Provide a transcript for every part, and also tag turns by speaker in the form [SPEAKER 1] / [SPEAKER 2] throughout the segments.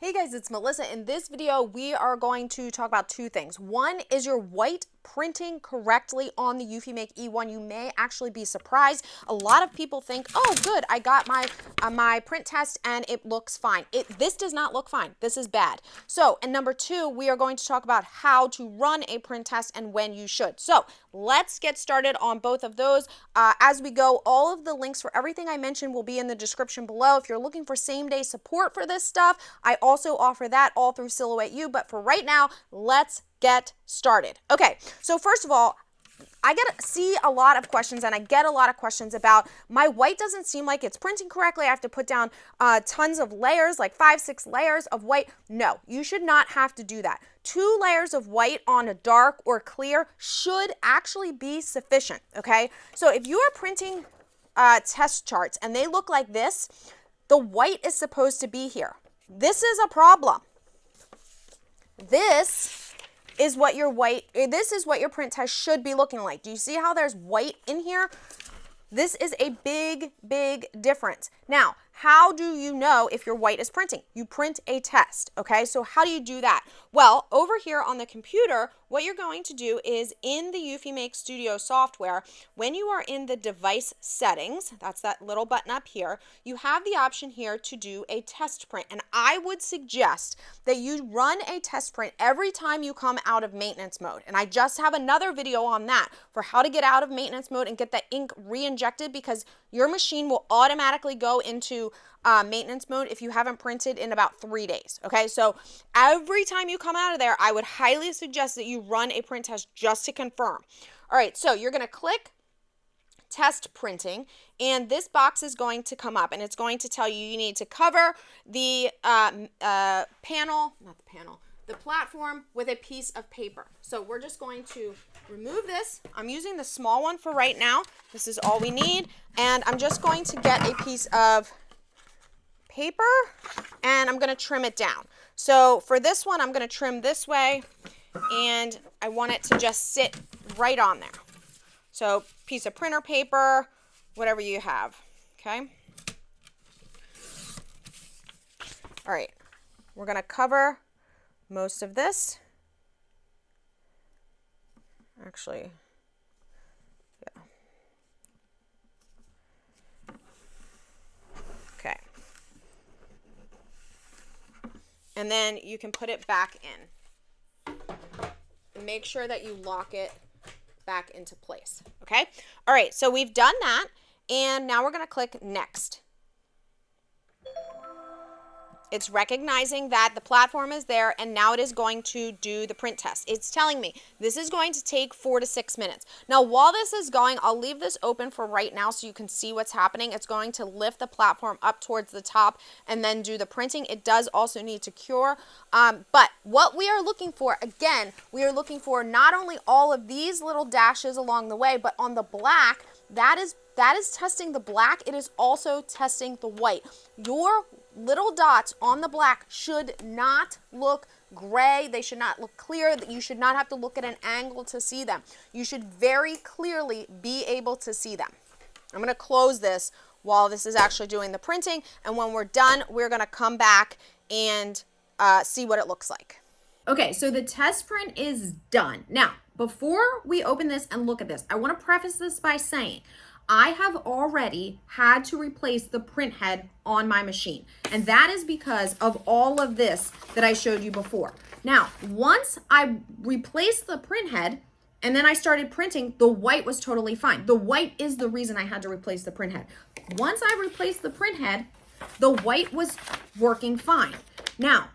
[SPEAKER 1] Hey guys, it's Melissa. In this video, we are going to talk about two things. One is your white printing correctly on the EufyMake E1. You may actually be surprised. A lot of people think, oh good, I got my print test and it looks fine. This does not look fine. This is bad. So, and number two, we are going to talk about how to run a print test and when you should. So, let's get started on both of those. As we go, all of the links for everything I mentioned will be in the description below. If you're looking for same-day support for this stuff, I also offer that all through Silhouette U. But for right now, let's get started. Okay, so first of all, I see a lot of questions and I get a lot of questions about my white doesn't seem like it's printing correctly. I have to put down tons of layers, like 5-6 layers of white. No, you should not have to do that. 2 layers of white on a dark or clear should actually be sufficient, okay? So if you are printing test charts and they look like this, the white is supposed to be here. This is a problem. This is what your print test should be looking like. Do you see how there's white in here? This is a big, big difference. Now, how do you know if your white is printing? You print a test, okay? So how do you do that? Well, over here on the computer, what you're going to do is in the EufyMake Studio software, when you are in the device settings, that's that little button up here, you have the option here to do a test print. And I would suggest that you run a test print every time you come out of maintenance mode. And I just have another video on that for how to get out of maintenance mode and get that ink re-injected, because your machine will automatically go into maintenance mode if you haven't printed in about 3 days. Okay, so every time you come out of there, I would highly suggest that you run a print test just to confirm. All right, so you're going to click test printing, and this box is going to come up, and it's going to tell you you need to cover the the platform with a piece of paper. So we're just going to remove this. I'm using the small one for right now. This is all we need, and I'm just going to get a piece of paper and I'm going to trim it down. So for this one, I'm going to trim this way, and I want it to just sit right on there. So piece of printer paper, whatever you have, okay? All right, we're going to cover most of this. Actually, yeah. Okay. And then you can put it back in. And make sure that you lock it back into place, okay? All right, so we've done that, and now we're going to click Next. It's recognizing that the platform is there, and now it is going to do the print test. It's telling me this is going to take 4 to 6 minutes. Now, while this is going, I'll leave this open for right now so you can see what's happening. It's going to lift the platform up towards the top and then do the printing. It does also need to cure. But what we are looking for, again, we are looking for not only all of these little dashes along the way, but on the black, that is testing the black. It is also testing the white. Your little dots on the black should not look gray. They should not look clear. You should not have to look at an angle to see them. You should very clearly be able to see them. I'm going to close this while this is actually doing the printing, and when we're done, we're going to come back and see what it looks like. Okay, so the test print is done. Now, before we open this and look at this, I want to preface this by saying I have already had to replace the print head on my machine, and that is because of all of this that I showed you before. Now, once I replaced the print head and then I started printing, the white was totally fine. The white is the reason I had to replace the print head. Once I replaced the print head, the white was working fine. Now,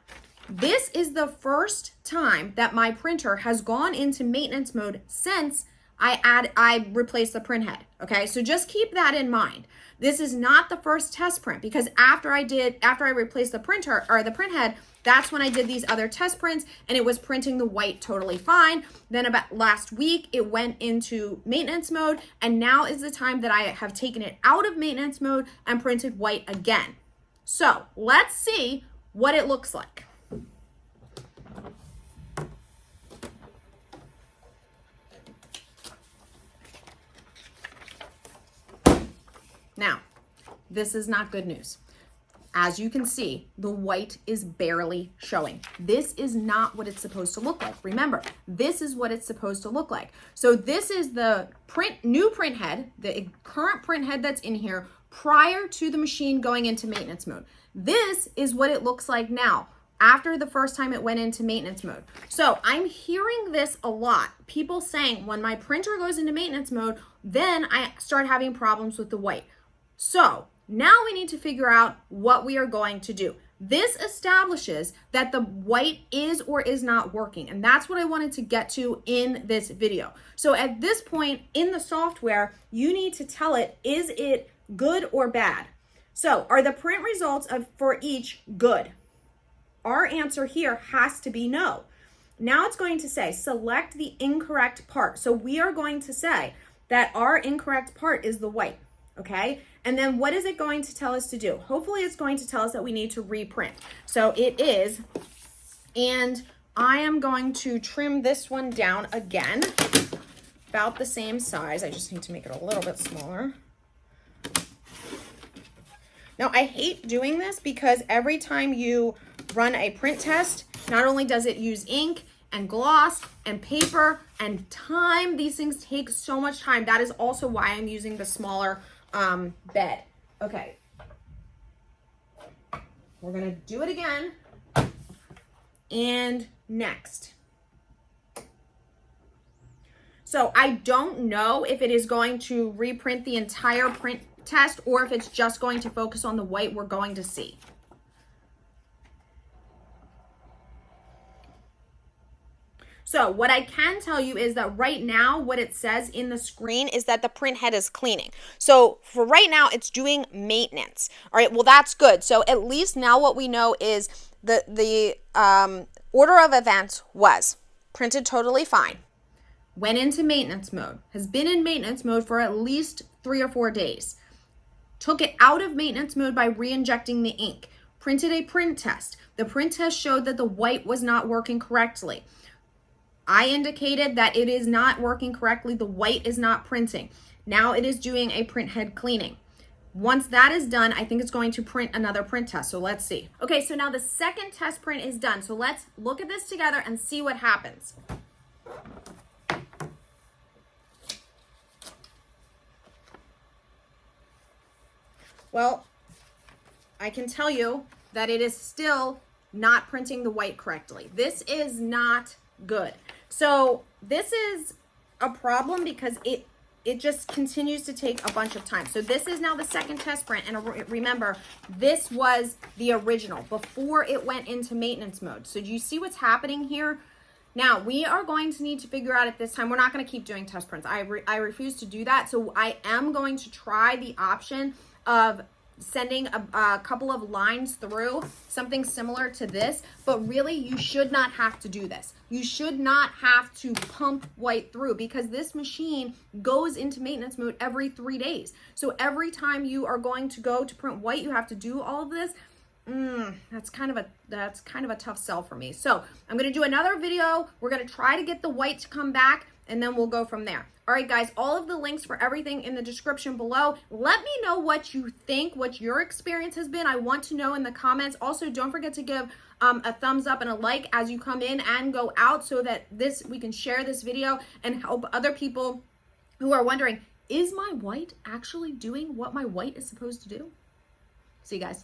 [SPEAKER 1] this is the first time that my printer has gone into maintenance mode since I replaced the print head, okay? So just keep that in mind. This is not the first test print, because after I replaced the printer or the print head, that's when I did these other test prints and it was printing the white totally fine. Then about last week, it went into maintenance mode, and now is the time that I have taken it out of maintenance mode and printed white again. So let's see what it looks like. Now, this is not good news. as you can see, the white is barely showing. This is not what it's supposed to look like. Remember, this is what it's supposed to look like. So this is the new print head, the current print head that's in here prior to the machine going into maintenance mode. This is what it looks like now, after the first time it went into maintenance mode. So I'm hearing this a lot. People saying when my printer goes into maintenance mode, then I start having problems with the white. So now we need to figure out what we are going to do. This establishes that the white is or is not working. And that's what I wanted to get to in this video. So at this point in the software, you need to tell it, is it good or bad? So are the print results for each good? Our answer here has to be no. Now it's going to say, select the incorrect part. So we are going to say that our incorrect part is the white, okay? And then what is it going to tell us to do? Hopefully it's going to tell us that we need to reprint. So it is, and I am going to trim this one down again, about the same size. I just need to make it a little bit smaller. Now I hate doing this because every time you run a print test, not only does it use ink and gloss and paper and time, these things take so much time. That is also why I'm using the smaller bed. Okay, we're gonna do it again. And next. So I don't know if it is going to reprint the entire print test or if it's just going to focus on the white. We're going to see. So what I can tell you is that right now, what it says in the screen is that the print head is cleaning. So for right now, it's doing maintenance. All right, well, that's good. So at least now what we know is the order of events was printed totally fine, went into maintenance mode, has been in maintenance mode for at least 3 or 4 days, took it out of maintenance mode by re-injecting the ink, printed a print test. The print test showed that the white was not working correctly. I indicated that it is not working correctly. The white is not printing. Now it is doing a print head cleaning. Once that is done, I think it's going to print another print test. So let's see. Okay, so now the second test print is done. So let's look at this together and see what happens. Well, I can tell you that it is still not printing the white correctly. This is not good. So this is a problem because it just continues to take a bunch of time. So this is now the second test print. And remember, this was the original before it went into maintenance mode. So do you see what's happening here? Now we are going to need to figure out at this time, we're not going to keep doing test prints. I refuse to do that. So I am going to try the option of sending a couple of lines through, something similar to this, but really you should not have to do this. You should not have to pump white through because this machine goes into maintenance mode every 3 days. So every time you are going to go to print white, you have to do all of this. That's kind of a tough sell for me. So I'm going to do another video. We're going to try to get the white to come back and then we'll go from there. All right, guys, all of the links for everything in the description below. Let me know what you think, what your experience has been. I want to know in the comments. Also, don't forget to give a thumbs up and a like as you come in and go out so that we can share this video and help other people who are wondering, is my white actually doing what my white is supposed to do? See you guys.